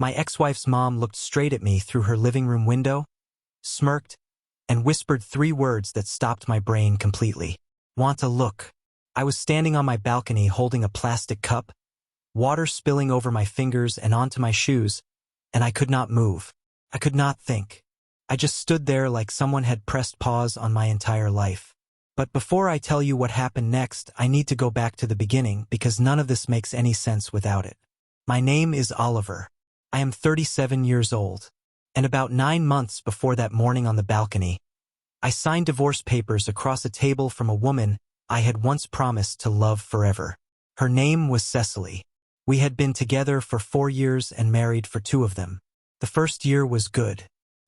My ex-wife's mom looked straight at me through her living room window, smirked, and whispered 3 words that stopped my brain completely. Want to look? I was standing on my balcony holding a plastic cup, water spilling over my fingers and onto my shoes, and I could not move. I could not think. I just stood there like someone had pressed pause on my entire life. But before I tell you what happened next, I need to go back to the beginning because none of this makes any sense without it. My name is Oliver. I am 37 years old. And about 9 months before that morning on the balcony, I signed divorce papers across a table from a woman I had once promised to love forever. Her name was Cecily. We had been together for 4 years and married for 2 of them. The first year was good.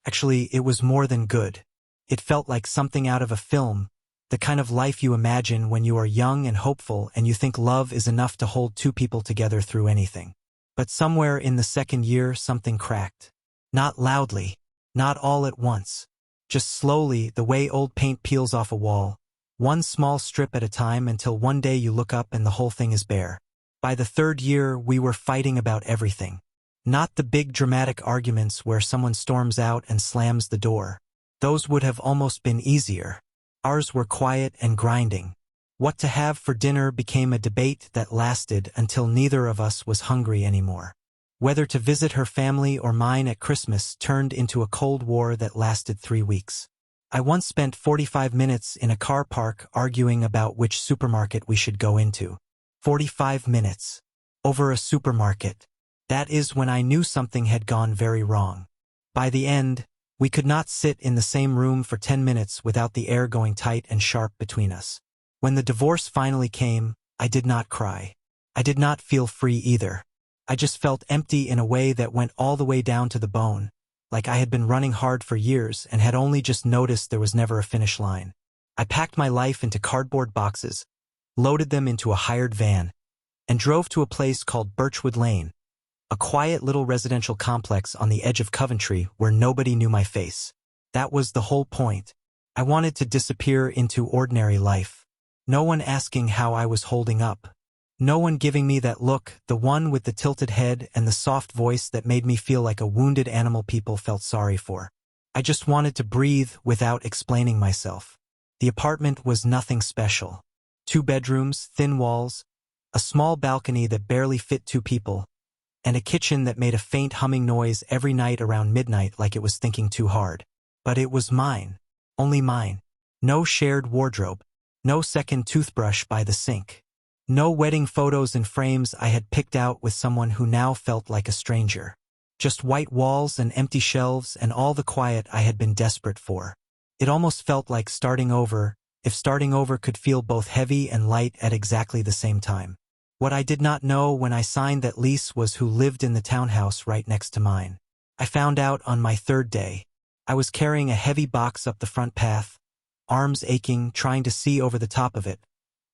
Actually, it was more than good. It felt like something out of a film, the kind of life you imagine when you are young and hopeful and you think love is enough to hold 2 people together through anything. But somewhere in the second year, something cracked. Not loudly, not all at once. Just slowly, the way old paint peels off a wall, one small strip at a time until one day you look up and the whole thing is bare. By the 3rd year, we were fighting about everything. Not the big dramatic arguments where someone storms out and slams the door. Those would have almost been easier. Ours were quiet and grinding. What to have for dinner became a debate that lasted until neither of us was hungry anymore. Whether to visit her family or mine at Christmas turned into a Cold War that lasted 3 weeks. I once spent 45 minutes in a car park arguing about which supermarket we should go into. 45 minutes. Over a supermarket. That is when I knew something had gone very wrong. By the end, we could not sit in the same room for 10 minutes without the air going tight and sharp between us. When the divorce finally came, I did not cry. I did not feel free either. I just felt empty in a way that went all the way down to the bone, like I had been running hard for years and had only just noticed there was never a finish line. I packed my life into cardboard boxes, loaded them into a hired van, and drove to a place called Birchwood Lane, a quiet little residential complex on the edge of Coventry where nobody knew my face. That was the whole point. I wanted to disappear into ordinary life. No one asking how I was holding up. No one giving me that look, the one with the tilted head and the soft voice that made me feel like a wounded animal people felt sorry for. I just wanted to breathe without explaining myself. The apartment was nothing special. 2 bedrooms, thin walls, a small balcony that barely fit 2 people, and a kitchen that made a faint humming noise every night around midnight like it was thinking too hard. But it was mine. Only mine. No shared wardrobe. No second toothbrush by the sink. No wedding photos in frames I had picked out with someone who now felt like a stranger. Just white walls and empty shelves and all the quiet I had been desperate for. It almost felt like starting over, if starting over could feel both heavy and light at exactly the same time. What I did not know when I signed that lease was who lived in the townhouse right next to mine. I found out on my 3rd day. I was carrying a heavy box up the front path, arms aching, trying to see over the top of it,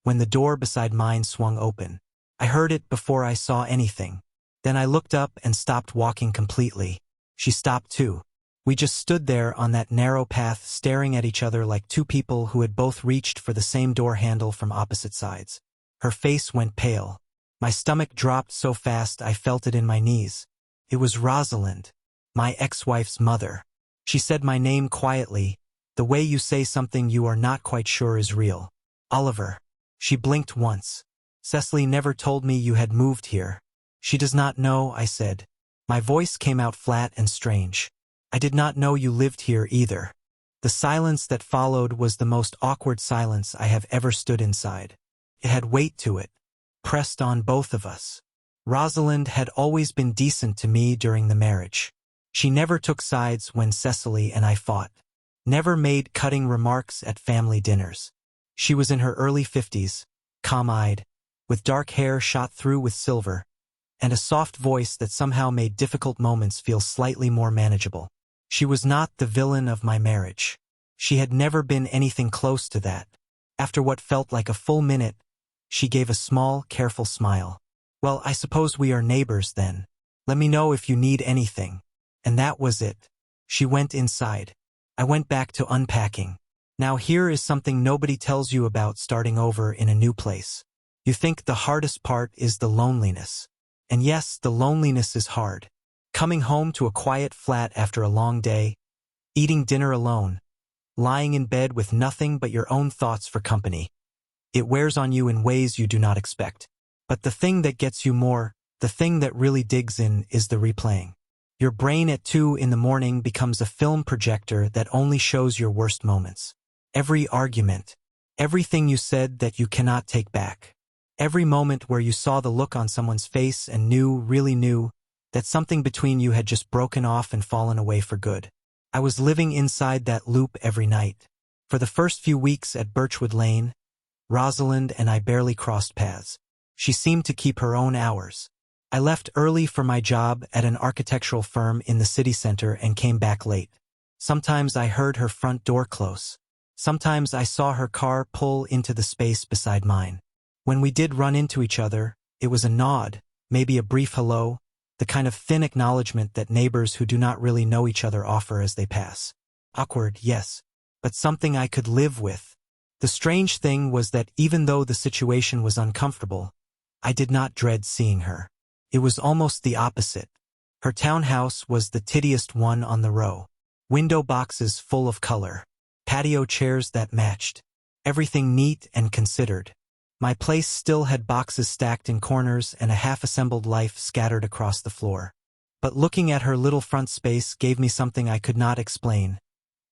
when the door beside mine swung open. I heard it before I saw anything. Then I looked up and stopped walking completely. She stopped too. We just stood there on that narrow path staring at each other like 2 people who had both reached for the same door handle from opposite sides. Her face went pale. My stomach dropped so fast I felt it in my knees. It was Rosalind, my ex-wife's mother. She said my name quietly, the way you say something you are not quite sure is real. Oliver. She blinked once. Cecily never told me you had moved here. She does not know, I said. My voice came out flat and strange. I did not know you lived here either. The silence that followed was the most awkward silence I have ever stood inside. It had weight to it, pressed on both of us. Rosalind had always been decent to me during the marriage. She never took sides when Cecily and I fought. Never made cutting remarks at family dinners. She was in her early 50s, calm-eyed, with dark hair shot through with silver, and a soft voice that somehow made difficult moments feel slightly more manageable. She was not the villain of my marriage. She had never been anything close to that. After what felt like a full minute, she gave a small, careful smile. Well, I suppose we are neighbors then. Let me know if you need anything. And that was it. She went inside. I went back to unpacking. Now here is something nobody tells you about starting over in a new place. You think the hardest part is the loneliness. And yes, the loneliness is hard. Coming home to a quiet flat after a long day, eating dinner alone, lying in bed with nothing but your own thoughts for company. It wears on you in ways you do not expect. But the thing that gets you more, the thing that really digs in, is the replaying. Your brain at 2 in the morning becomes a film projector that only shows your worst moments. Every argument, everything you said that you cannot take back. Every moment where you saw the look on someone's face and knew, really knew, that something between you had just broken off and fallen away for good. I was living inside that loop every night. For the first few weeks at Birchwood Lane, Rosalind and I barely crossed paths. She seemed to keep her own hours. I left early for my job at an architectural firm in the city center and came back late. Sometimes I heard her front door close. Sometimes I saw her car pull into the space beside mine. When we did run into each other, it was a nod, maybe a brief hello, the kind of thin acknowledgement that neighbors who do not really know each other offer as they pass. Awkward, yes, but something I could live with. The strange thing was that even though the situation was uncomfortable, I did not dread seeing her. It was almost the opposite. Her townhouse was the tittiest one on the row. Window boxes full of color. Patio chairs that matched. Everything neat and considered. My place still had boxes stacked in corners and a half-assembled life scattered across the floor. But looking at her little front space gave me something I could not explain.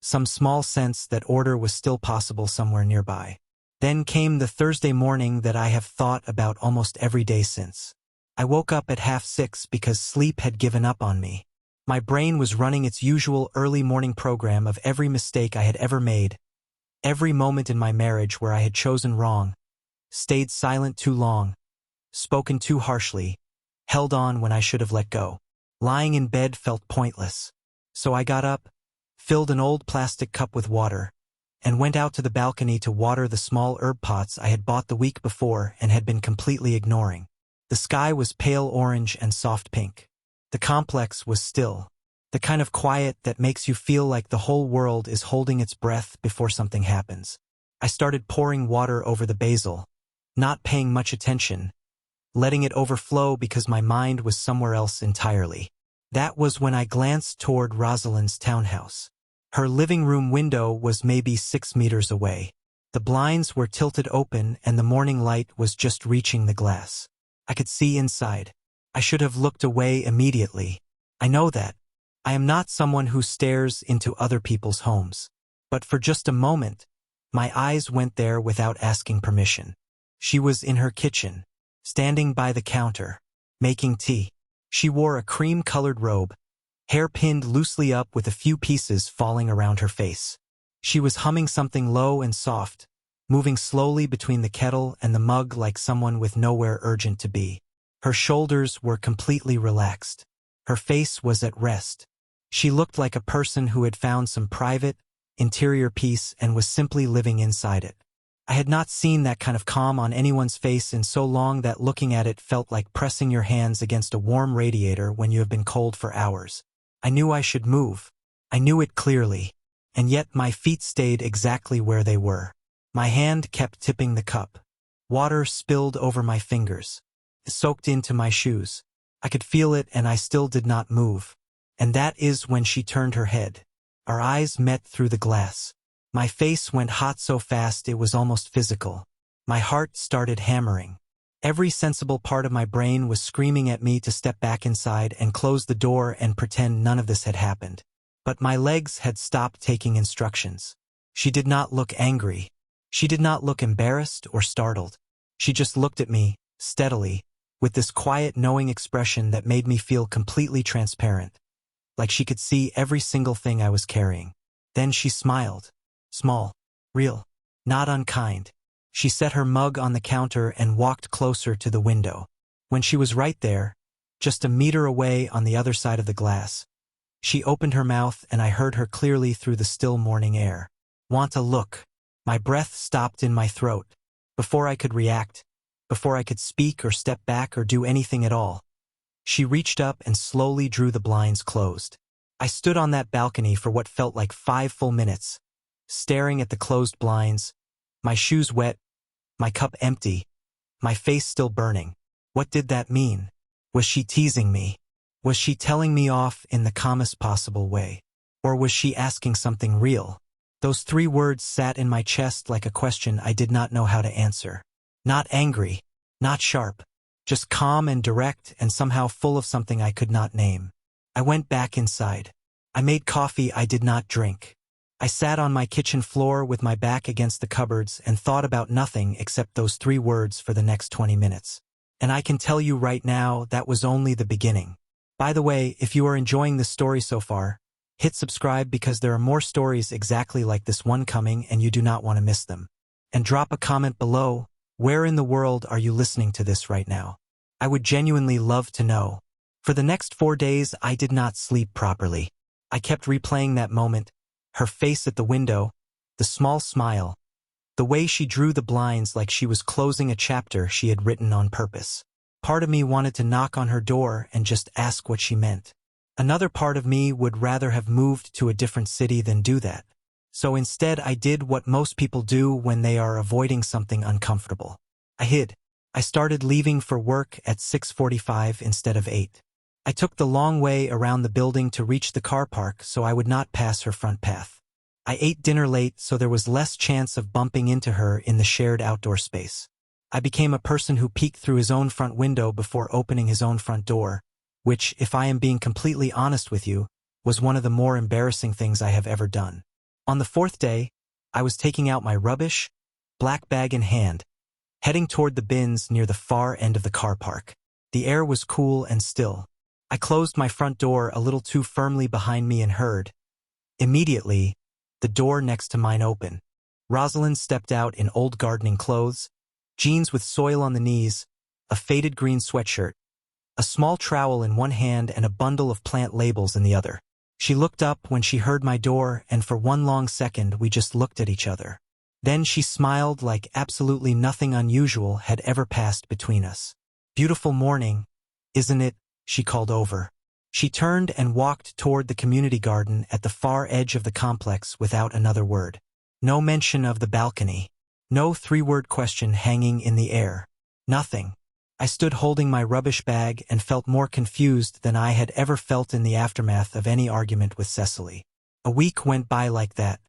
Some small sense that order was still possible somewhere nearby. Then came the Thursday morning that I have thought about almost every day since. I woke up at 6:30 because sleep had given up on me. My brain was running its usual early morning program of every mistake I had ever made, every moment in my marriage where I had chosen wrong, stayed silent too long, spoken too harshly, held on when I should have let go. Lying in bed felt pointless. So I got up, filled an old plastic cup with water, and went out to the balcony to water the small herb pots I had bought the week before and had been completely ignoring. The sky was pale orange and soft pink. The complex was still. The kind of quiet that makes you feel like the whole world is holding its breath before something happens. I started pouring water over the basil, not paying much attention, letting it overflow because my mind was somewhere else entirely. That was when I glanced toward Rosalind's townhouse. Her living room window was maybe 6 meters away. The blinds were tilted open and the morning light was just reaching the glass. I could see inside. I should have looked away immediately. I know that. I am not someone who stares into other people's homes. But for just a moment, my eyes went there without asking permission. She was in her kitchen, standing by the counter, making tea. She wore a cream-colored robe, hair pinned loosely up with a few pieces falling around her face. She was humming something low and soft, moving slowly between the kettle and the mug like someone with nowhere urgent to be. Her shoulders were completely relaxed. Her face was at rest. She looked like a person who had found some private, interior peace and was simply living inside it. I had not seen that kind of calm on anyone's face in so long that looking at it felt like pressing your hands against a warm radiator when you have been cold for hours. I knew I should move. I knew it clearly. And yet my feet stayed exactly where they were. My hand kept tipping the cup. Water spilled over my fingers. It soaked into my shoes. I could feel it and I still did not move. And that is when she turned her head. Our eyes met through the glass. My face went hot so fast it was almost physical. My heart started hammering. Every sensible part of my brain was screaming at me to step back inside and close the door and pretend none of this had happened. But my legs had stopped taking instructions. She did not look angry. She did not look embarrassed or startled. She just looked at me, steadily, with this quiet knowing expression that made me feel completely transparent, like she could see every single thing I was carrying. Then she smiled. Small, real, not unkind. She set her mug on the counter and walked closer to the window. When she was right there, just a meter away on the other side of the glass, she opened her mouth and I heard her clearly through the still morning air. Want a look? My breath stopped in my throat. Before I could react, before I could speak or step back or do anything at all, she reached up and slowly drew the blinds closed. I stood on that balcony for what felt like 5 full minutes, staring at the closed blinds, my shoes wet, my cup empty, my face still burning. What did that mean? Was she teasing me? Was she telling me off in the calmest possible way? Or was she asking something real? Those 3 words sat in my chest like a question I did not know how to answer. Not angry, not sharp, just calm and direct and somehow full of something I could not name. I went back inside. I made coffee I did not drink. I sat on my kitchen floor with my back against the cupboards and thought about nothing except those 3 words for the next 20 minutes. And I can tell you right now that was only the beginning. By the way, if you are enjoying this story so far, hit subscribe because there are more stories exactly like this one coming and you do not want to miss them. And drop a comment below, where in the world are you listening to this right now? I would genuinely love to know. For the next 4 days, I did not sleep properly. I kept replaying that moment, her face at the window, the small smile, the way she drew the blinds like she was closing a chapter she had written on purpose. Part of me wanted to knock on her door and just ask what she meant. Another part of me would rather have moved to a different city than do that. So instead I did what most people do when they are avoiding something uncomfortable. I hid. I started leaving for work at 6:45 instead of 8. I took the long way around the building to reach the car park so I would not pass her front path. I ate dinner late so there was less chance of bumping into her in the shared outdoor space. I became a person who peeked through his own front window before opening his own front door, which, if I am being completely honest with you, was one of the more embarrassing things I have ever done. On the 4th day, I was taking out my rubbish, black bag in hand, heading toward the bins near the far end of the car park. The air was cool and still. I closed my front door a little too firmly behind me and heard, immediately, the door next to mine open. Rosalind stepped out in old gardening clothes, jeans with soil on the knees, a faded green sweatshirt, a small trowel in one hand and a bundle of plant labels in the other. She looked up when she heard my door, and for one long second we just looked at each other. Then she smiled like absolutely nothing unusual had ever passed between us. "Beautiful morning, isn't it?" she called over. She turned and walked toward the community garden at the far edge of the complex without another word. No mention of the balcony. No 3-word question hanging in the air. Nothing. I stood holding my rubbish bag and felt more confused than I had ever felt in the aftermath of any argument with Cecily. A week went by like that.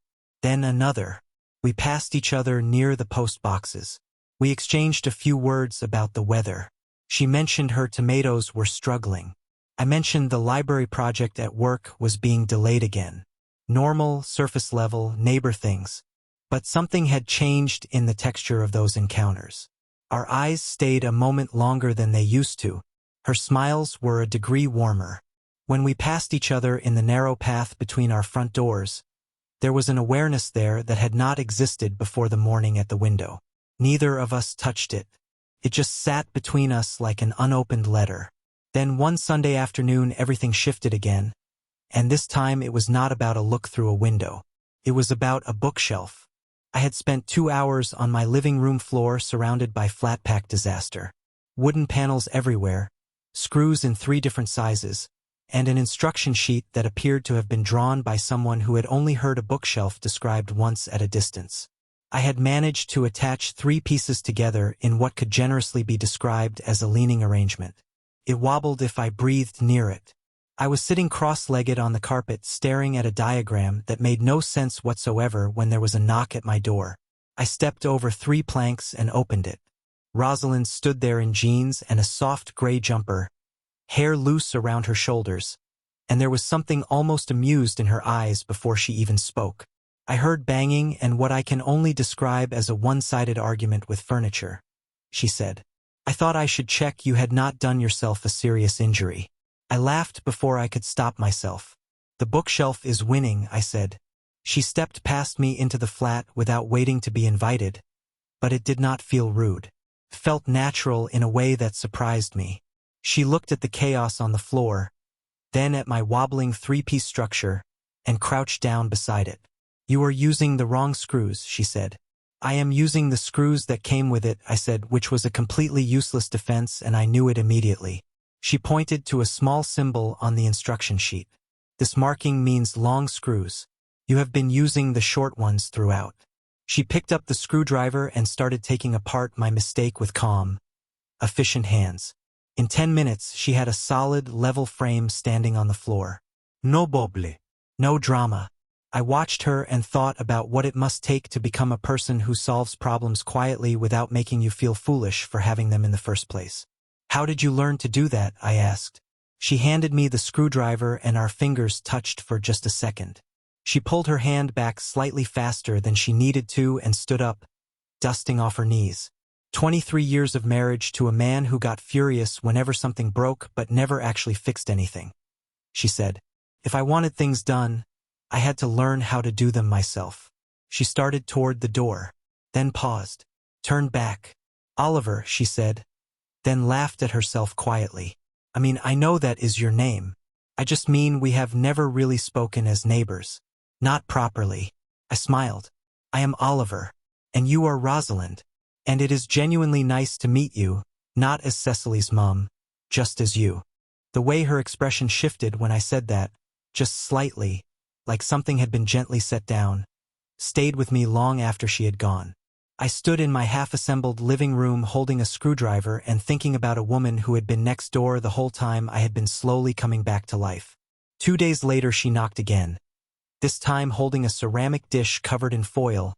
Then another. We passed each other near the post boxes. We exchanged a few words about the weather. She mentioned her tomatoes were struggling. I mentioned the library project at work was being delayed again. Normal, surface-level, neighbor things. But something had changed in the texture of those encounters. Our eyes stayed a moment longer than they used to. Her smiles were a degree warmer. When we passed each other in the narrow path between our front doors, there was an awareness there that had not existed before the morning at the window. Neither of us touched it. It just sat between us like an unopened letter. Then one Sunday afternoon everything shifted again, and this time it was not about a look through a window. It was about a bookshelf. I had spent 2 hours on my living room floor surrounded by flat-pack disaster. Wooden panels everywhere, screws in 3 different sizes, and an instruction sheet that appeared to have been drawn by someone who had only heard a bookshelf described once at a distance. I had managed to attach 3 pieces together in what could generously be described as a leaning arrangement. It wobbled if I breathed near it. I was sitting cross-legged on the carpet staring at a diagram that made no sense whatsoever when there was a knock at my door. I stepped over 3 planks and opened it. Rosalind stood there in jeans and a soft gray jumper, hair loose around her shoulders, and there was something almost amused in her eyes before she even spoke. I heard banging and what I can only describe as a one-sided argument with furniture. She said, "I thought I should check you had not done yourself a serious injury." I laughed before I could stop myself. "The bookshelf is winning," I said. She stepped past me into the flat without waiting to be invited, but it did not feel rude. It felt natural in a way that surprised me. She looked at the chaos on the floor, then at my wobbling 3-piece structure, and crouched down beside it. "You are using the wrong screws," she said. "I am using the screws that came with it," I said, which was a completely useless defense, and I knew it immediately. She pointed to a small symbol on the instruction sheet. "This marking means long screws. You have been using the short ones throughout." She picked up the screwdriver and started taking apart my mistake with calm, efficient hands. In 10 minutes, she had a solid, level frame standing on the floor. No boble. No drama. I watched her and thought about what it must take to become a person who solves problems quietly without making you feel foolish for having them in the first place. How did you learn to do that? I asked. She handed me the screwdriver and our fingers touched for just a second. She pulled her hand back slightly faster than she needed to and stood up, dusting off her knees. 23 years of marriage to a man who got furious whenever something broke but never actually fixed anything. She said, if I wanted things done, I had to learn how to do them myself. She started toward the door, then paused, turned back. Oliver, she said, then laughed at herself quietly. I mean, I know that is your name. I just mean we have never really spoken as neighbors. Not properly. I smiled. I am Oliver, and you are Rosalind. And it is genuinely nice to meet you, not as Cecily's mom, just as you. The way her expression shifted when I said that, just slightly, like something had been gently set down, stayed with me long after she had gone. I stood in my half-assembled living room holding a screwdriver and thinking about a woman who had been next door the whole time I had been slowly coming back to life. 2 days later she knocked again, this time holding a ceramic dish covered in foil,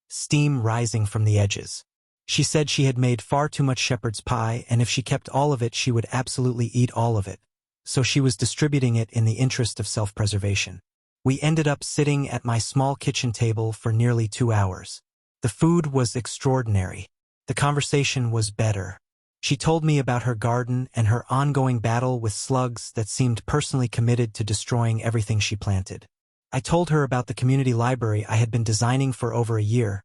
steam rising from the edges. She said she had made far too much shepherd's pie, and if she kept all of it she would absolutely eat all of it, so she was distributing it in the interest of self-preservation. We ended up sitting at my small kitchen table for nearly 2 hours. The food was extraordinary. The conversation was better. She told me about her garden and her ongoing battle with slugs that seemed personally committed to destroying everything she planted. I told her about the community library I had been designing for over a year,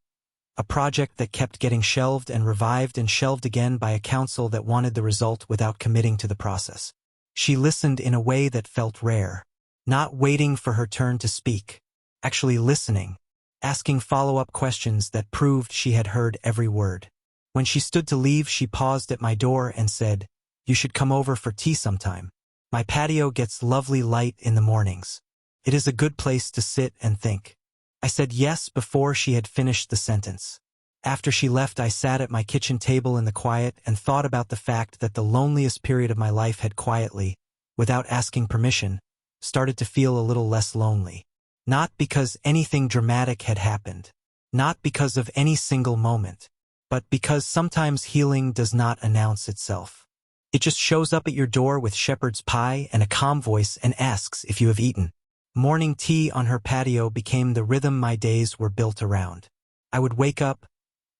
a project that kept getting shelved and revived and shelved again by a council that wanted the result without committing to the process. She listened in a way that felt rare, not waiting for her turn to speak, actually listening, asking follow-up questions that proved she had heard every word. When she stood to leave, she paused at my door and said, "You should come over for tea sometime. My patio gets lovely light in the mornings. It is a good place to sit and think." I said yes before she had finished the sentence. After she left, I sat at my kitchen table in the quiet and thought about the fact that the loneliest period of my life had quietly, without asking permission, started to feel a little less lonely. Not because anything dramatic had happened, not because of any single moment, but because sometimes healing does not announce itself. It just shows up at your door with shepherd's pie and a calm voice and asks if you have eaten. Morning tea on her patio became the rhythm my days were built around. I would wake up,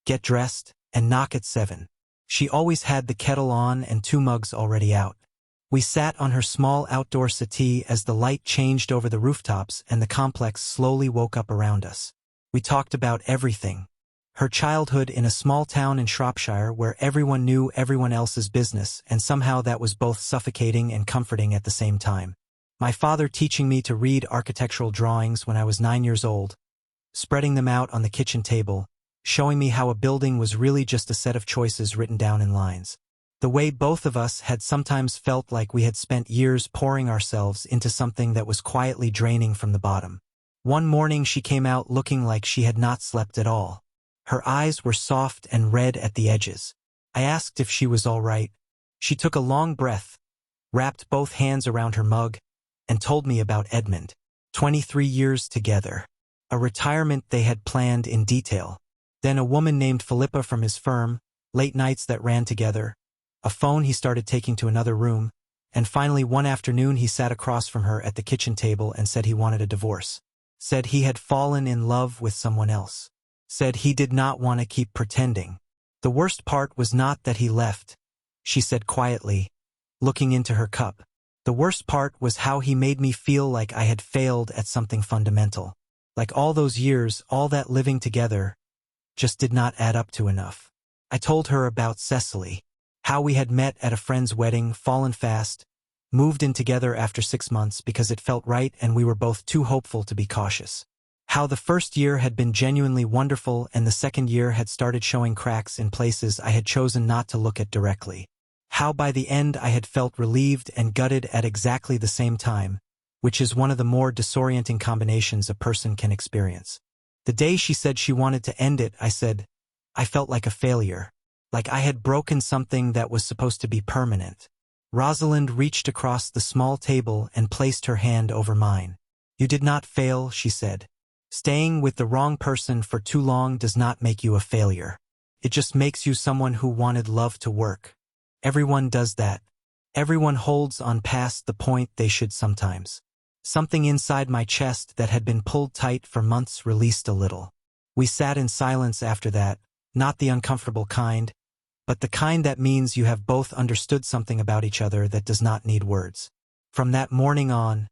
get dressed, and knock at 7. She always had the kettle on and 2 mugs already out. We sat on her small outdoor settee as the light changed over the rooftops and the complex slowly woke up around us. We talked about everything. Her childhood in a small town in Shropshire where everyone knew everyone else's business, and somehow that was both suffocating and comforting at the same time. My father teaching me to read architectural drawings when I was 9 years old, spreading them out on the kitchen table, showing me how a building was really just a set of choices written down in lines. The way both of us had sometimes felt like we had spent years pouring ourselves into something that was quietly draining from the bottom. One morning she came out looking like she had not slept at all. Her eyes were soft and red at the edges. I asked if she was all right. She took a long breath, wrapped both hands around her mug, and told me about Edmund. 23 years together. A retirement they had planned in detail. Then a woman named Philippa from his firm, late nights that ran together, a phone he started taking to another room, and finally one afternoon he sat across from her at the kitchen table and said he wanted a divorce. Said he had fallen in love with someone else. Said he did not want to keep pretending. The worst part was not that he left, she said quietly, looking into her cup. The worst part was how he made me feel like I had failed at something fundamental. Like all those years, all that living together, just did not add up to enough. I told her about Cecily, how we had met at a friend's wedding, fallen fast, moved in together after 6 months because it felt right and we were both too hopeful to be cautious. How the first year had been genuinely wonderful and the second year had started showing cracks in places I had chosen not to look at directly. How by the end I had felt relieved and gutted at exactly the same time, which is one of the more disorienting combinations a person can experience. The day she said she wanted to end it, I said, I felt like a failure, like I had broken something that was supposed to be permanent. Rosalind reached across the small table and placed her hand over mine. You did not fail, she said. Staying with the wrong person for too long does not make you a failure. It just makes you someone who wanted love to work. Everyone does that. Everyone holds on past the point they should sometimes. Something inside my chest that had been pulled tight for months released a little. We sat in silence after that, not the uncomfortable kind, but the kind that means you have both understood something about each other that does not need words. From that morning on,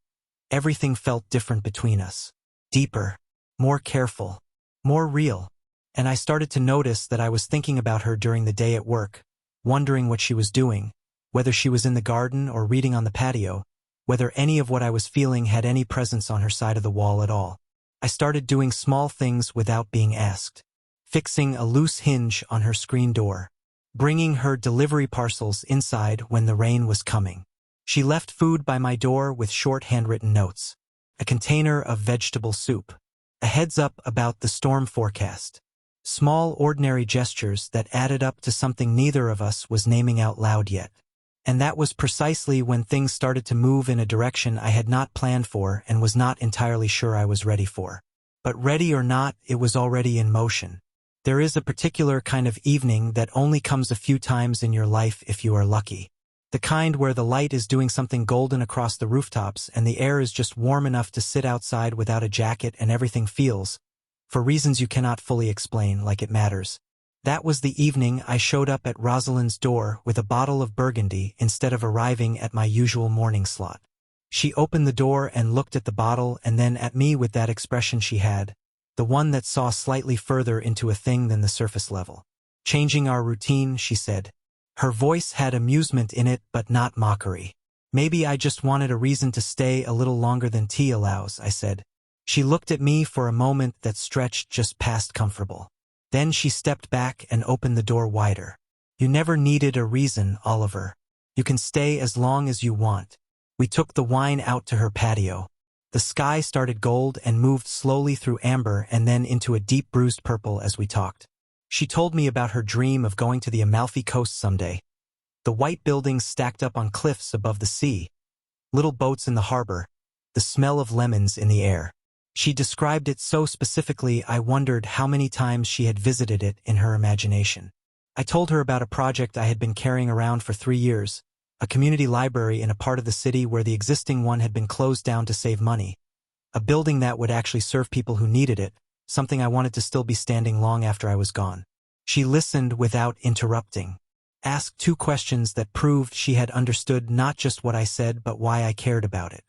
everything felt different between us. Deeper, more careful, more real. And I started to notice that I was thinking about her during the day at work, wondering what she was doing, whether she was in the garden or reading on the patio, whether any of what I was feeling had any presence on her side of the wall at all. I started doing small things without being asked. Fixing a loose hinge on her screen door. Bringing her delivery parcels inside when the rain was coming. She left food by my door with short handwritten notes. A container of vegetable soup. A heads up about the storm forecast. Small ordinary gestures that added up to something neither of us was naming out loud yet. And that was precisely when things started to move in a direction I had not planned for and was not entirely sure I was ready for. But ready or not, it was already in motion. There is a particular kind of evening that only comes a few times in your life if you are lucky. The kind where the light is doing something golden across the rooftops and the air is just warm enough to sit outside without a jacket and everything feels, for reasons you cannot fully explain, like it matters. That was the evening I showed up at Rosalind's door with a bottle of Burgundy instead of arriving at my usual morning slot. She opened the door and looked at the bottle and then at me with that expression she had, the one that saw slightly further into a thing than the surface level. Changing our routine, she said. Her voice had amusement in it but not mockery. Maybe I just wanted a reason to stay a little longer than tea allows, I said. She looked at me for a moment that stretched just past comfortable. Then she stepped back and opened the door wider. You never needed a reason, Oliver. You can stay as long as you want. We took the wine out to her patio. The sky started gold and moved slowly through amber and then into a deep bruised purple as we talked. She told me about her dream of going to the Amalfi Coast someday. The white buildings stacked up on cliffs above the sea. Little boats in the harbor. The smell of lemons in the air. She described it so specifically I wondered how many times she had visited it in her imagination. I told her about a project I had been carrying around for 3 years, a community library in a part of the city where the existing one had been closed down to save money, a building that would actually serve people who needed it, something I wanted to still be standing long after I was gone. She listened without interrupting, asked 2 questions that proved she had understood not just what I said but why I cared about it.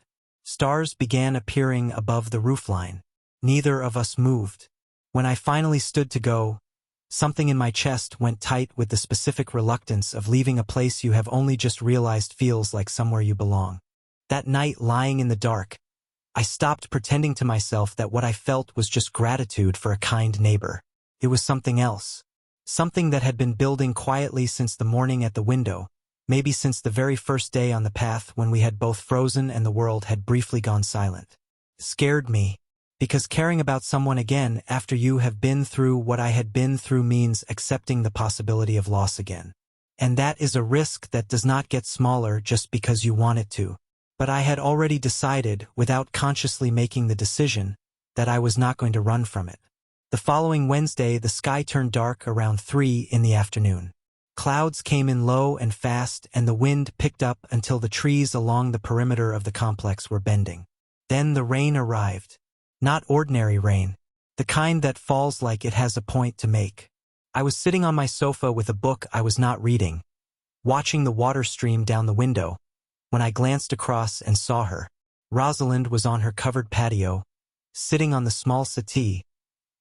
Stars began appearing above the roofline. Neither of us moved. When I finally stood to go, something in my chest went tight with the specific reluctance of leaving a place you have only just realized feels like somewhere you belong. That night, lying in the dark, I stopped pretending to myself that what I felt was just gratitude for a kind neighbor. It was something else. Something that had been building quietly since the morning at the window. Maybe since the very first day on the path when we had both frozen and the world had briefly gone silent. Scared me, because caring about someone again after you have been through what I had been through means accepting the possibility of loss again. And that is a risk that does not get smaller just because you want it to. But I had already decided, without consciously making the decision, that I was not going to run from it. The following Wednesday, the sky turned dark around 3 in the afternoon. Clouds came in low and fast and the wind picked up until the trees along the perimeter of the complex were bending. Then the rain arrived. Not ordinary rain. The kind that falls like it has a point to make. I was sitting on my sofa with a book I was not reading, watching the water stream down the window, when I glanced across and saw her. Rosalind was on her covered patio, sitting on the small settee,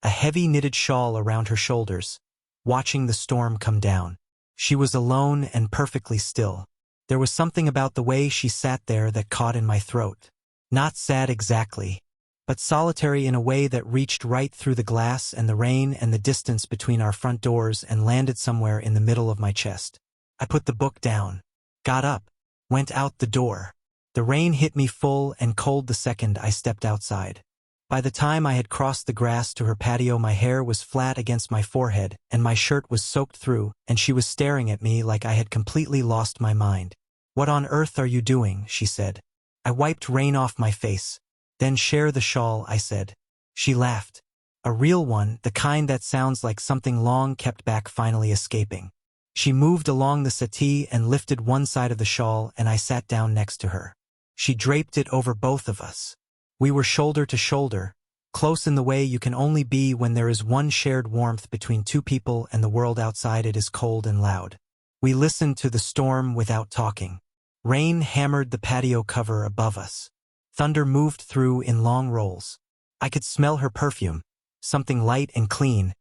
a heavy knitted shawl around her shoulders, watching the storm come down. She was alone and perfectly still. There was something about the way she sat there that caught in my throat. Not sad exactly, but solitary in a way that reached right through the glass and the rain and the distance between our front doors and landed somewhere in the middle of my chest. I put the book down, got up, went out the door. The rain hit me full and cold the second I stepped outside. By the time I had crossed the grass to her patio, my hair was flat against my forehead and my shirt was soaked through, and she was staring at me like I had completely lost my mind. "What on earth are you doing?" she said. I wiped rain off my face. "Then share the shawl," I said. She laughed. A real one, the kind that sounds like something long kept back finally escaping. She moved along the settee and lifted one side of the shawl, and I sat down next to her. She draped it over both of us. We were shoulder to shoulder, close in the way you can only be when there is one shared warmth between two people and the world outside it is cold and loud. We listened to the storm without talking. Rain hammered the patio cover above us. Thunder moved through in long rolls. I could smell her perfume, something light and clean,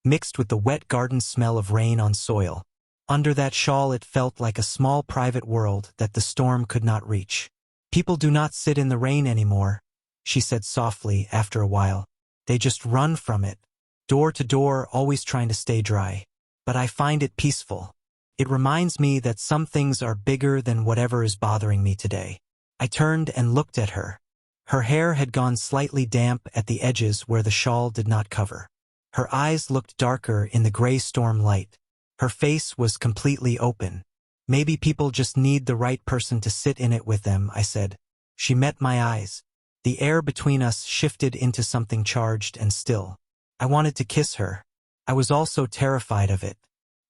mixed with the wet garden smell of rain on soil. Under that shawl it felt like a small private world that the storm could not reach. "People do not sit in the rain anymore," she said softly after a while. "They just run from it, door to door, always trying to stay dry. But I find it peaceful. It reminds me that some things are bigger than whatever is bothering me today." I turned and looked at her. Her hair had gone slightly damp at the edges where the shawl did not cover. Her eyes looked darker in the gray storm light. Her face was completely open. "Maybe people just need the right person to sit in it with them," I said. She met my eyes. The air between us shifted into something charged and still. I wanted to kiss her. I was also terrified of it.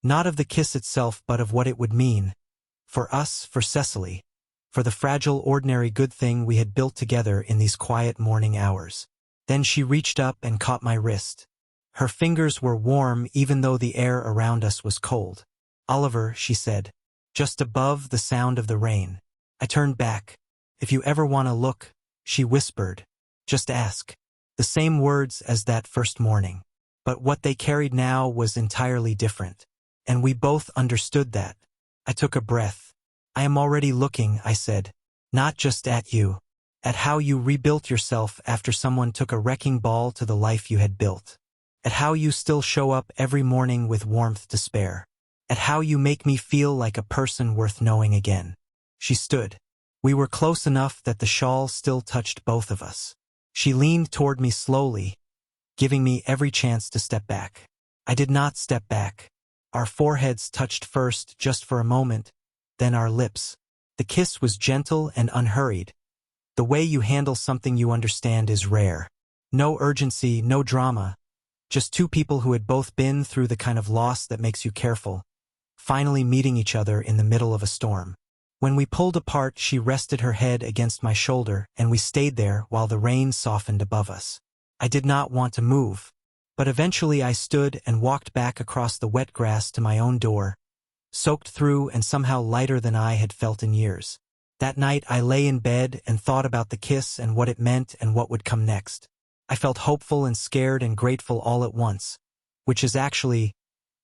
Not of the kiss itself, but of what it would mean. For us, for Cecily. For the fragile, ordinary good thing we had built together in these quiet morning hours. Then she reached up and caught my wrist. Her fingers were warm even though the air around us was cold. "Oliver," she said, just above the sound of the rain. I turned back. "If you ever want to look," she whispered, "just ask." The same words as that first morning. But what they carried now was entirely different. And we both understood that. I took a breath. "I am already looking," I said. "Not just at you. At how you rebuilt yourself after someone took a wrecking ball to the life you had built. At how you still show up every morning with warmth to spare. At how you make me feel like a person worth knowing again." She stood. We were close enough that the shawl still touched both of us. She leaned toward me slowly, giving me every chance to step back. I did not step back. Our foreheads touched first, just for a moment, then our lips. The kiss was gentle and unhurried. The way you handle something you understand is rare. No urgency, no drama. Just two people who had both been through the kind of loss that makes you careful, finally meeting each other in the middle of a storm. When we pulled apart, she rested her head against my shoulder, and we stayed there while the rain softened above us. I did not want to move, but eventually I stood and walked back across the wet grass to my own door, soaked through and somehow lighter than I had felt in years. That night I lay in bed and thought about the kiss and what it meant and what would come next. I felt hopeful and scared and grateful all at once, which is actually,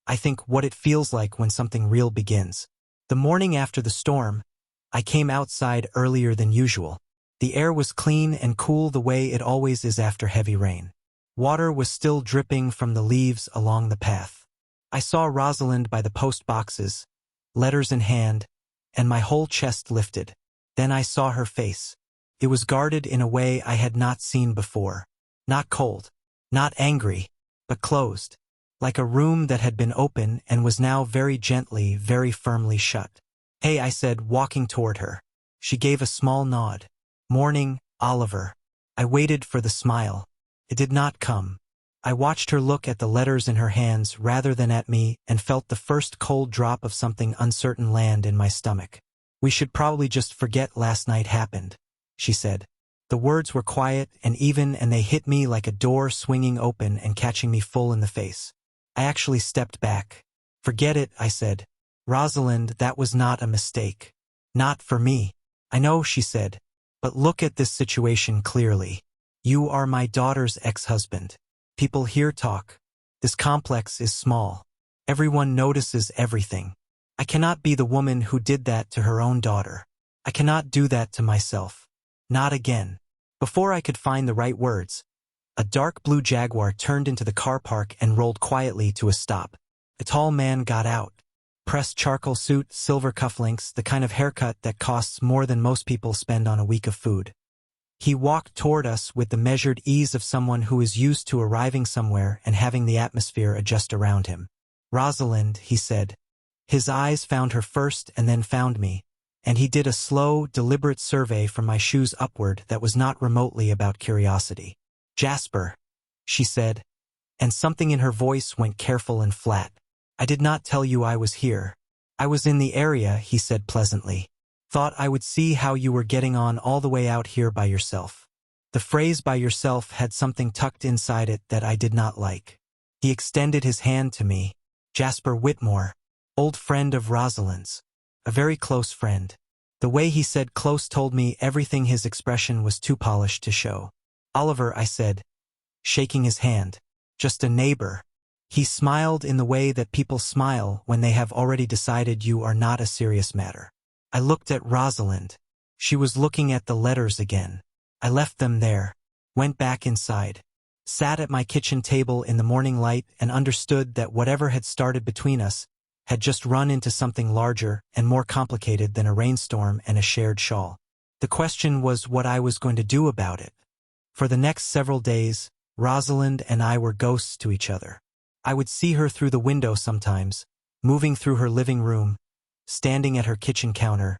I think, what it feels like when something real begins. The morning after the storm, I came outside earlier than usual. The air was clean and cool the way it always is after heavy rain. Water was still dripping from the leaves along the path. I saw Rosalind by the post boxes, letters in hand, and my whole chest lifted. Then I saw her face. It was guarded in a way I had not seen before. Not cold, not angry, but closed, like a room that had been open and was now very gently, very firmly shut. "Hey," I said, walking toward her. She gave a small nod. "Morning, Oliver." I waited for the smile. It did not come. I watched her look at the letters in her hands rather than at me and felt the first cold drop of something uncertain land in my stomach. "We should probably just forget last night happened," she said. The words were quiet and even, and they hit me like a door swinging open and catching me full in the face. I actually stepped back. "Forget it," I said. "Rosalind, that was not a mistake. Not for me." "I know," she said, "but look at this situation clearly. You are my daughter's ex-husband. People here talk. This complex is small. Everyone notices everything. I cannot be the woman who did that to her own daughter. I cannot do that to myself. Not again." Before I could find the right words, a dark blue Jaguar turned into the car park and rolled quietly to a stop. A tall man got out. Pressed charcoal suit, silver cufflinks, the kind of haircut that costs more than most people spend on a week of food. He walked toward us with the measured ease of someone who is used to arriving somewhere and having the atmosphere adjust around him. "Rosalind," he said. His eyes found her first and then found me, and he did a slow, deliberate survey from my shoes upward that was not remotely about curiosity. "Jasper," she said, and something in her voice went careful and flat. "I did not tell you I was here. I was in the area," he said pleasantly. "Thought I would see how you were getting on all the way out here by yourself." The phrase "by yourself" had something tucked inside it that I did not like. He extended his hand to me. "Jasper Whitmore, old friend of Rosalind's. A very close friend." The way he said close told me everything. His expression was too polished to show. "Oliver," I said, shaking his hand. "Just a neighbor." He smiled in the way that people smile when they have already decided you are not a serious matter. I looked at Rosalind. She was looking at the letters again. I left them there, went back inside, sat at my kitchen table in the morning light and understood that whatever had started between us had just run into something larger and more complicated than a rainstorm and a shared shawl. The question was what I was going to do about it. For the next several days, Rosalind and I were ghosts to each other. I would see her through the window sometimes, moving through her living room, standing at her kitchen counter,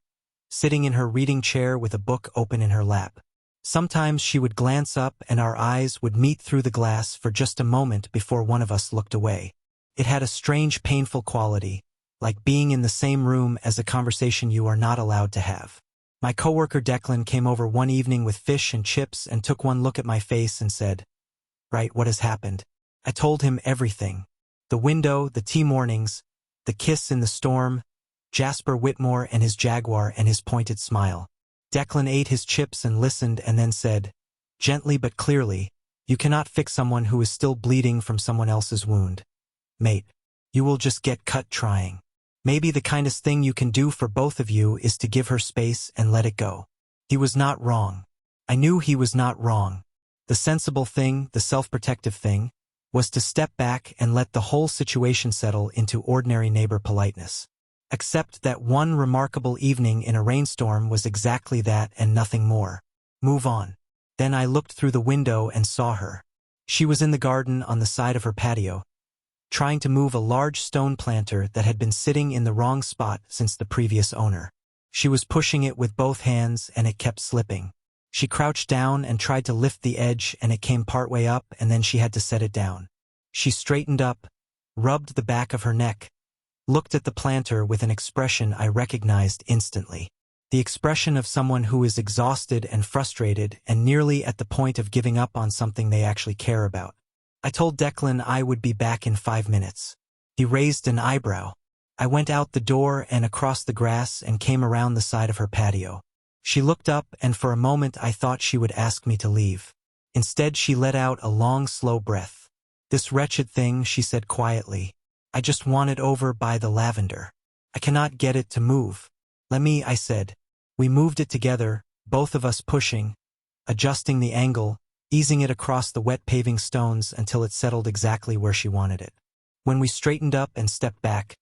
sitting in her reading chair with a book open in her lap. Sometimes she would glance up and our eyes would meet through the glass for just a moment before one of us looked away. It had a strange, painful quality, like being in the same room as a conversation you are not allowed to have. My coworker Declan came over one evening with fish and chips and took one look at my face and said, "Right, what has happened?" I told him everything. The window, the tea mornings, the kiss in the storm, Jasper Whitmore and his jaguar and his pointed smile. Declan ate his chips and listened and then said, gently but clearly, "You cannot fix someone who is still bleeding from someone else's wound. Mate, you will just get cut trying. Maybe the kindest thing you can do for both of you is to give her space and let it go." He was not wrong. I knew he was not wrong. The sensible thing, the self-protective thing, was to step back and let the whole situation settle into ordinary neighbor politeness. Except that one remarkable evening in a rainstorm was exactly that and nothing more. Move on. Then I looked through the window and saw her. She was in the garden on the side of her patio, trying to move a large stone planter that had been sitting in the wrong spot since the previous owner. She was pushing it with both hands and it kept slipping. She crouched down and tried to lift the edge and it came partway up and then she had to set it down. She straightened up, rubbed the back of her neck, looked at the planter with an expression I recognized instantly. The expression of someone who is exhausted and frustrated and nearly at the point of giving up on something they actually care about. I told Declan I would be back in 5 minutes. He raised an eyebrow. I went out the door and across the grass and came around the side of her patio. She looked up and for a moment I thought she would ask me to leave. Instead she let out a long, slow breath. "This wretched thing," she said quietly. "I just want it over by the lavender. I cannot get it to move." "Let me," I said. We moved it together, both of us pushing, adjusting the angle, easing it across the wet paving stones until it settled exactly where she wanted it. When we straightened up and stepped back,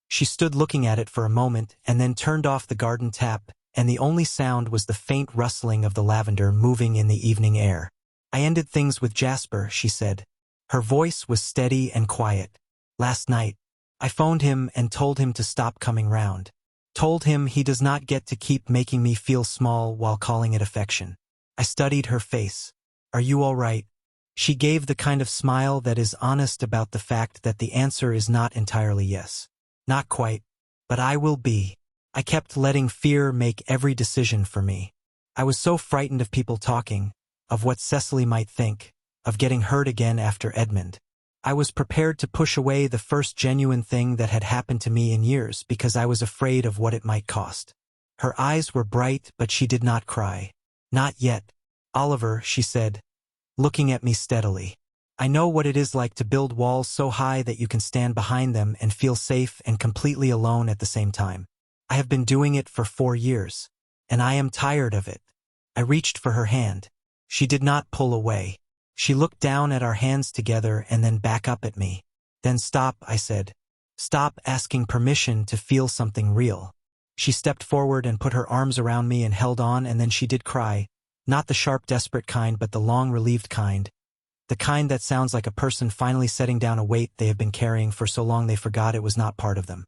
she stood looking at it for a moment and then turned off the garden tap, and the only sound was the faint rustling of the lavender moving in the evening air. "I ended things with Jasper," she said. Her voice was steady and quiet. "Last night, I phoned him and told him to stop coming round. Told him he does not get to keep making me feel small while calling it affection." I studied her face. "Are you all right?" She gave the kind of smile that is honest about the fact that the answer is not entirely yes. "Not quite, but I will be." I kept letting fear make every decision for me. I was so frightened of people talking, of what Cecily might think, of getting hurt again after Edmund. I was prepared to push away the first genuine thing that had happened to me in years because I was afraid of what it might cost. Her eyes were bright, but she did not cry. "Not yet, Oliver," she said, looking at me steadily. "I know what it is like to build walls so high that you can stand behind them and feel safe and completely alone at the same time. I have been doing it for 4 years, and I am tired of it." I reached for her hand. She did not pull away. She looked down at our hands together and then back up at me. "Then stop," I said. "Stop asking permission to feel something real." She stepped forward and put her arms around me and held on, and then she did cry. Not the sharp, desperate kind, but the long, relieved kind. The kind that sounds like a person finally setting down a weight they have been carrying for so long they forgot it was not part of them.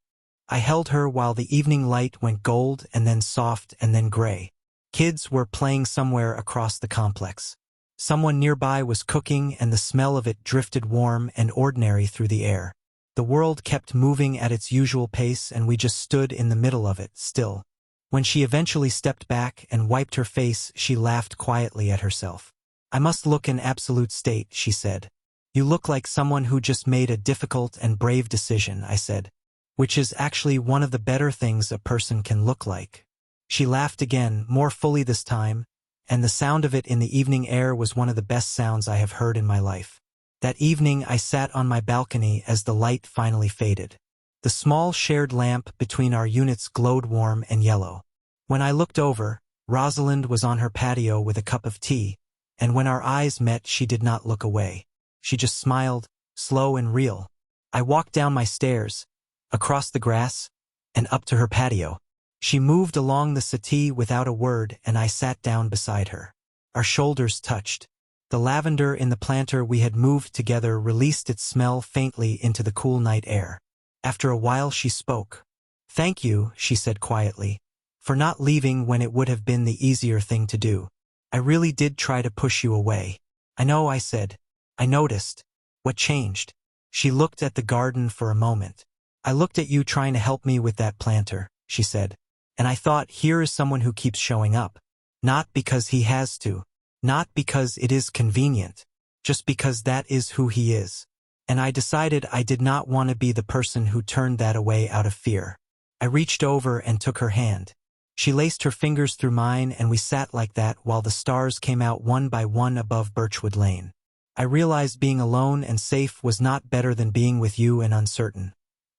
I held her while the evening light went gold and then soft and then gray. Kids were playing somewhere across the complex. Someone nearby was cooking and the smell of it drifted warm and ordinary through the air. The world kept moving at its usual pace and we just stood in the middle of it, still. When she eventually stepped back and wiped her face, she laughed quietly at herself. "I must look in absolute state," she said. "You look like someone who just made a difficult and brave decision," I said. "Which is actually one of the better things a person can look like." She laughed again, more fully this time, and the sound of it in the evening air was one of the best sounds I have heard in my life. That evening I sat on my balcony as the light finally faded. The small shared lamp between our units glowed warm and yellow. When I looked over, Rosalind was on her patio with a cup of tea, and when our eyes met she did not look away. She just smiled, slow and real. I walked down my stairs, across the grass, and up to her patio. She moved along the settee without a word and I sat down beside her. Our shoulders touched. The lavender in the planter we had moved together released its smell faintly into the cool night air. After a while she spoke. "Thank you," she said quietly, "for not leaving when it would have been the easier thing to do. I really did try to push you away." "I know," I said. "I noticed." "What changed?" She looked at the garden for a moment. "I looked at you trying to help me with that planter," she said. "And I thought, here is someone who keeps showing up. Not because he has to. Not because it is convenient. Just because that is who he is. And I decided I did not want to be the person who turned that away out of fear." I reached over and took her hand. She laced her fingers through mine and we sat like that while the stars came out one by one above Birchwood Lane. "I realized being alone and safe was not better than being with you and uncertain,"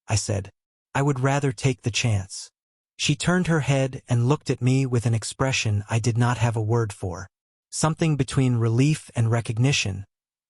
I said. "I would rather take the chance." She turned her head and looked at me with an expression I did not have a word for. Something between relief and recognition,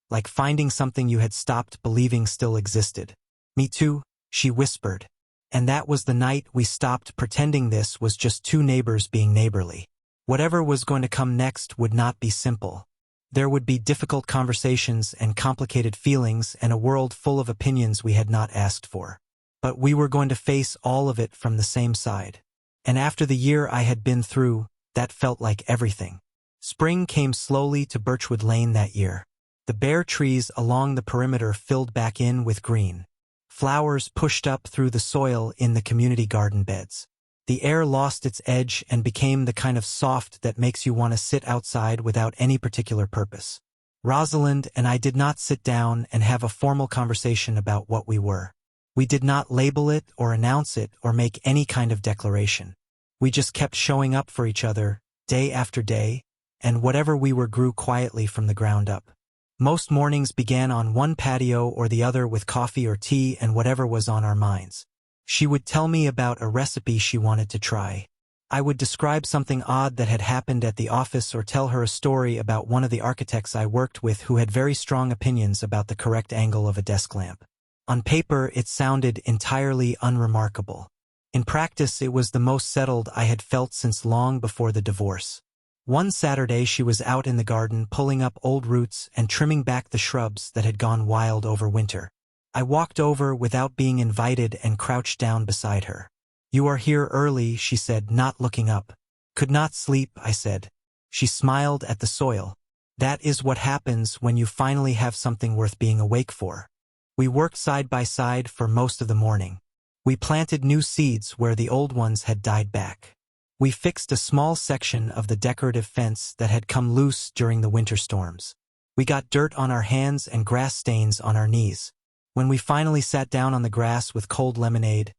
like finding something you had stopped believing still existed. "Me too," she whispered. And that was the night we stopped pretending this was just two neighbors being neighborly. Whatever was going to come next would not be simple. There would be difficult conversations and complicated feelings and a world full of opinions we had not asked for. But we were going to face all of it from the same side. And after the year I had been through, that felt like everything. Spring came slowly to Birchwood Lane that year. The bare trees along the perimeter filled back in with green. Flowers pushed up through the soil in the community garden beds. The air lost its edge and became the kind of soft that makes you want to sit outside without any particular purpose. Rosalind and I did not sit down and have a formal conversation about what we were. We did not label it or announce it or make any kind of declaration. We just kept showing up for each other, day after day, and whatever we were grew quietly from the ground up. Most mornings began on one patio or the other with coffee or tea and whatever was on our minds. She would tell me about a recipe she wanted to try. I would describe something odd that had happened at the office or tell her a story about one of the architects I worked with who had very strong opinions about the correct angle of a desk lamp. On paper, it sounded entirely unremarkable. In practice, it was the most settled I had felt since long before the divorce. One Saturday she was out in the garden pulling up old roots and trimming back the shrubs that had gone wild over winter. I walked over without being invited and crouched down beside her. "You are here early," she said, not looking up. "Could not sleep," I said. She smiled at the soil. "That is what happens when you finally have something worth being awake for." We worked side by side for most of the morning. We planted new seeds where the old ones had died back. We fixed a small section of the decorative fence that had come loose during the winter storms. We got dirt on our hands and grass stains on our knees. When we finally sat down on the grass with cold lemonade,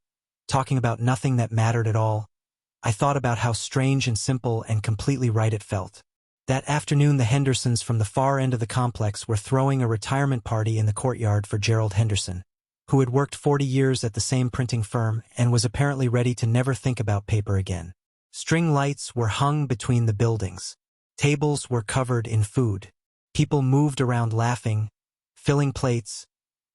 talking about nothing that mattered at all, I thought about how strange and simple and completely right it felt. That afternoon the Hendersons from the far end of the complex were throwing a retirement party in the courtyard for Gerald Henderson, who had worked 40 years at the same printing firm and was apparently ready to never think about paper again. String lights were hung between the buildings. Tables were covered in food. People moved around laughing, filling plates,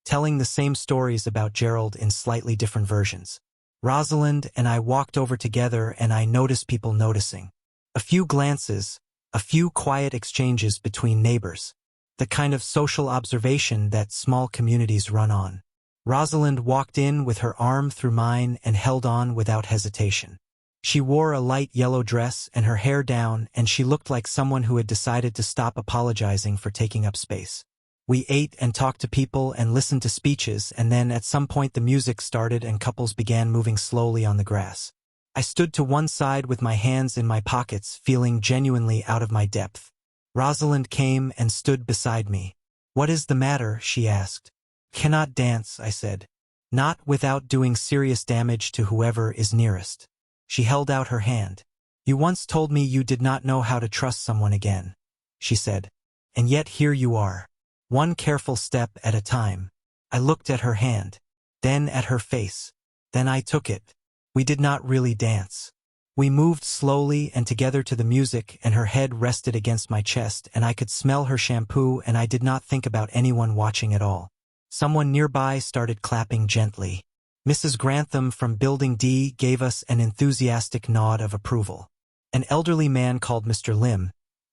telling the same stories about Gerald in slightly different versions. Rosalind and I walked over together and I noticed people noticing. A few glances, a few quiet exchanges between neighbors. The kind of social observation that small communities run on. Rosalind walked in with her arm through mine and held on without hesitation. She wore a light yellow dress and her hair down, and she looked like someone who had decided to stop apologizing for taking up space. We ate and talked to people and listened to speeches, and then at some point the music started and couples began moving slowly on the grass. I stood to one side with my hands in my pockets, feeling genuinely out of my depth. Rosalind came and stood beside me. "What is the matter?" she asked. "Cannot dance," I said. "Not without doing serious damage to whoever is nearest." She held out her hand. "You once told me you did not know how to trust someone again," she said. "And yet here you are. One careful step at a time." I looked at her hand, then at her face. Then I took it. We did not really dance. We moved slowly and together to the music, and her head rested against my chest, and I could smell her shampoo, and I did not think about anyone watching at all. Someone nearby started clapping gently. Mrs. Grantham from Building D gave us an enthusiastic nod of approval. An elderly man called Mr. Lim,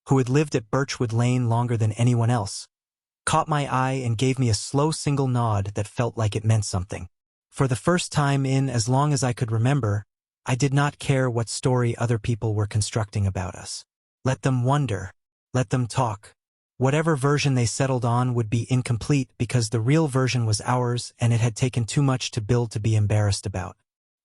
who had lived at Birchwood Lane longer than anyone else, caught my eye and gave me a slow single nod that felt like it meant something. For the first time in as long as I could remember, I did not care what story other people were constructing about us. Let them wonder. Let them talk. Whatever version they settled on would be incomplete because the real version was ours and it had taken too much to build to be embarrassed about.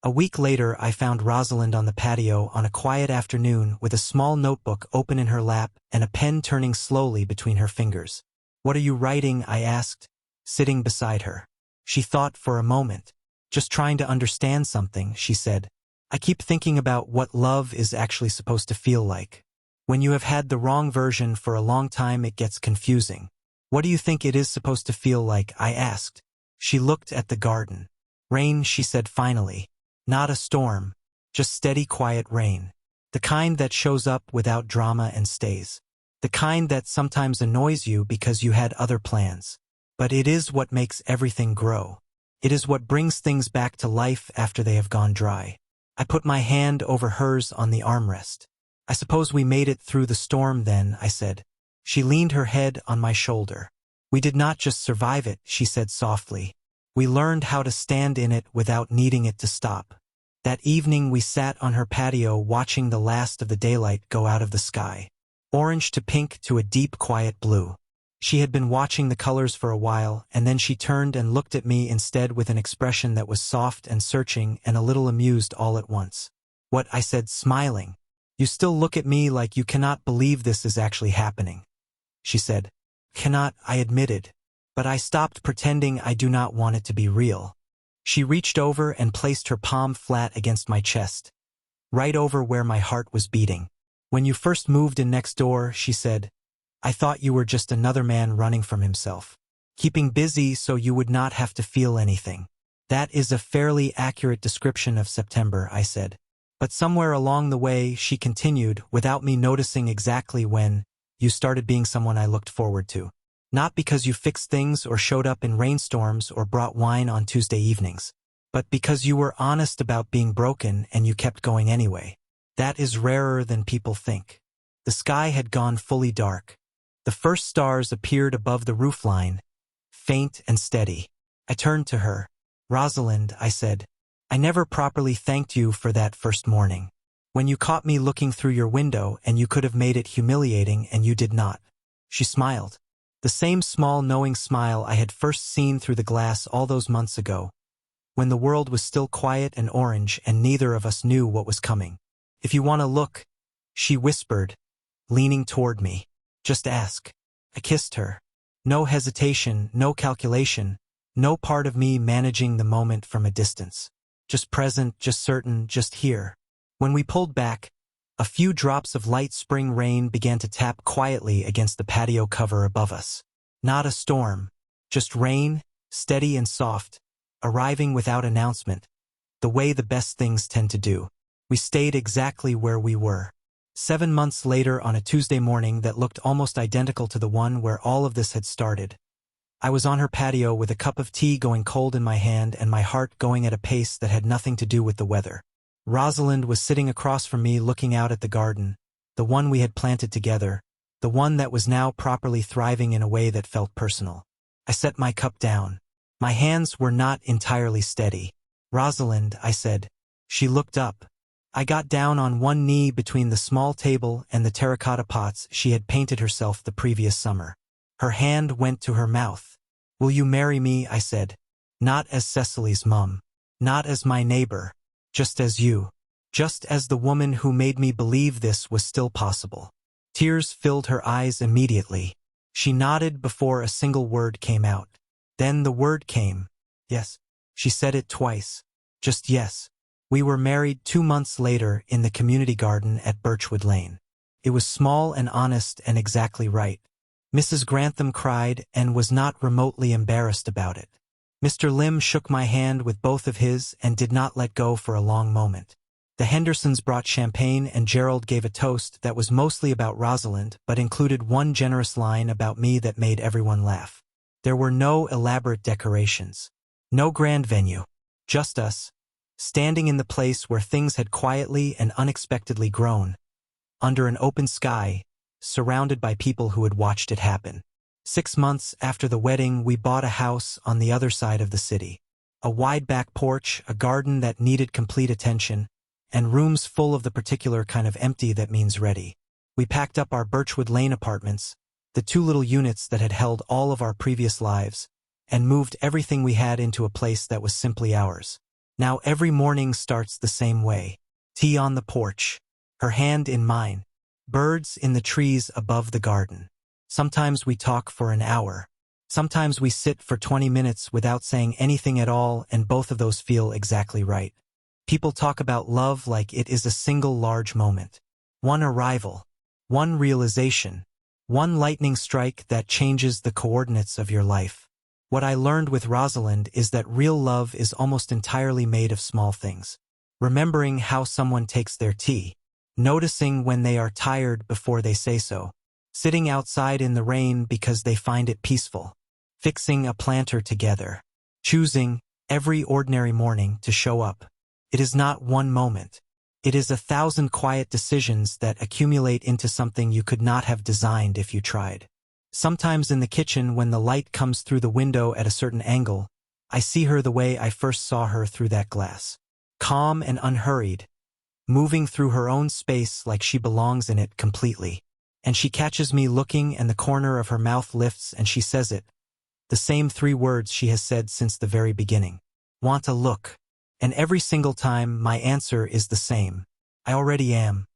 A week later, I found Rosalind on the patio on a quiet afternoon with a small notebook open in her lap and a pen turning slowly between her fingers. "What are you writing?" I asked, sitting beside her. She thought for a moment. "Just trying to understand something," she said. "I keep thinking about what love is actually supposed to feel like. When you have had the wrong version for a long time, it gets confusing. What do you think it is supposed to feel like?" I asked. She looked at the garden. "Rain," she said finally. "Not a storm. Just steady, quiet rain. The kind that shows up without drama and stays. The kind that sometimes annoys you because you had other plans. But it is what makes everything grow. It is what brings things back to life after they have gone dry." I put my hand over hers on the armrest. "I suppose we made it through the storm then," I said. She leaned her head on my shoulder. "We did not just survive it," she said softly. "We learned how to stand in it without needing it to stop." That evening we sat on her patio watching the last of the daylight go out of the sky. Orange to pink to a deep quiet blue. She had been watching the colors for a while, and then she turned and looked at me instead with an expression that was soft and searching and a little amused all at once. "What?" I said, smiling. "You still look at me like you cannot believe this is actually happening." She said. "Cannot," I admitted. "But I stopped pretending I do not want it to be real." She reached over and placed her palm flat against my chest, right over where my heart was beating. "When you first moved in next door," she said, "I thought you were just another man running from himself, keeping busy so you would not have to feel anything." "That is a fairly accurate description of September," I said. "But somewhere along the way," she continued, without me noticing exactly when, "you started being someone I looked forward to. Not because you fixed things or showed up in rainstorms or brought wine on Tuesday evenings, but because you were honest about being broken and you kept going anyway. That is rarer than people think." The sky had gone fully dark. The first stars appeared above the roofline, faint and steady. I turned to her. "Rosalind," I said, "I never properly thanked you for that first morning. When you caught me looking through your window and you could have made it humiliating and you did not." She smiled. The same small knowing smile I had first seen through the glass all those months ago, when the world was still quiet and orange and neither of us knew what was coming. "If you want to look," she whispered, leaning toward me. "Just ask." I kissed her. No hesitation, no calculation, no part of me managing the moment from a distance. Just present, just certain, just here. When we pulled back, a few drops of light spring rain began to tap quietly against the patio cover above us. Not a storm, just rain, steady and soft, arriving without announcement, the way the best things tend to do. We stayed exactly where we were. 7 months later, on a Tuesday morning that looked almost identical to the one where all of this had started, I was on her patio with a cup of tea going cold in my hand and my heart going at a pace that had nothing to do with the weather. Rosalind was sitting across from me looking out at the garden, the one we had planted together, the one that was now properly thriving in a way that felt personal. I set my cup down. My hands were not entirely steady. "Rosalind," I said. She looked up. I got down on one knee between the small table and the terracotta pots she had painted herself the previous summer. Her hand went to her mouth. "Will you marry me?" I said. "Not as Cecily's mum. Not as my neighbor. Just as you. Just as the woman who made me believe this was still possible." Tears filled her eyes immediately. She nodded before a single word came out. Then the word came. "Yes." She said it twice. Just yes. We were married 2 months later in the community garden at Birchwood Lane. It was small and honest and exactly right. Mrs. Grantham cried and was not remotely embarrassed about it. Mr. Lim shook my hand with both of his and did not let go for a long moment. The Hendersons brought champagne and Gerald gave a toast that was mostly about Rosalind but included one generous line about me that made everyone laugh. There were no elaborate decorations. No grand venue. Just us, standing in the place where things had quietly and unexpectedly grown, under an open sky, surrounded by people who had watched it happen. 6 months after the wedding, we bought a house on the other side of the city. A wide back porch, a garden that needed complete attention, and rooms full of the particular kind of empty that means ready. We packed up our Birchwood Lane apartments, the 2 little units that had held all of our previous lives, and moved everything we had into a place that was simply ours. Now every morning starts the same way. Tea on the porch, her hand in mine, birds in the trees above the garden. Sometimes we talk for an hour. Sometimes we sit for 20 minutes without saying anything at all, and both of those feel exactly right. People talk about love like it is a single large moment. One arrival. One realization. One lightning strike that changes the coordinates of your life. What I learned with Rosalind is that real love is almost entirely made of small things. Remembering how someone takes their tea. Noticing when they are tired before they say so. Sitting outside in the rain because they find it peaceful. Fixing a planter together. Choosing, every ordinary morning, to show up. It is not one moment. It is 1,000 quiet decisions that accumulate into something you could not have designed if you tried. Sometimes in the kitchen, when the light comes through the window at a certain angle, I see her the way I first saw her through that glass. Calm and unhurried. Moving through her own space like she belongs in it completely. And she catches me looking and the corner of her mouth lifts and she says it. The same 3 words she has said since the very beginning. "Want a look?" And every single time my answer is the same. I already am.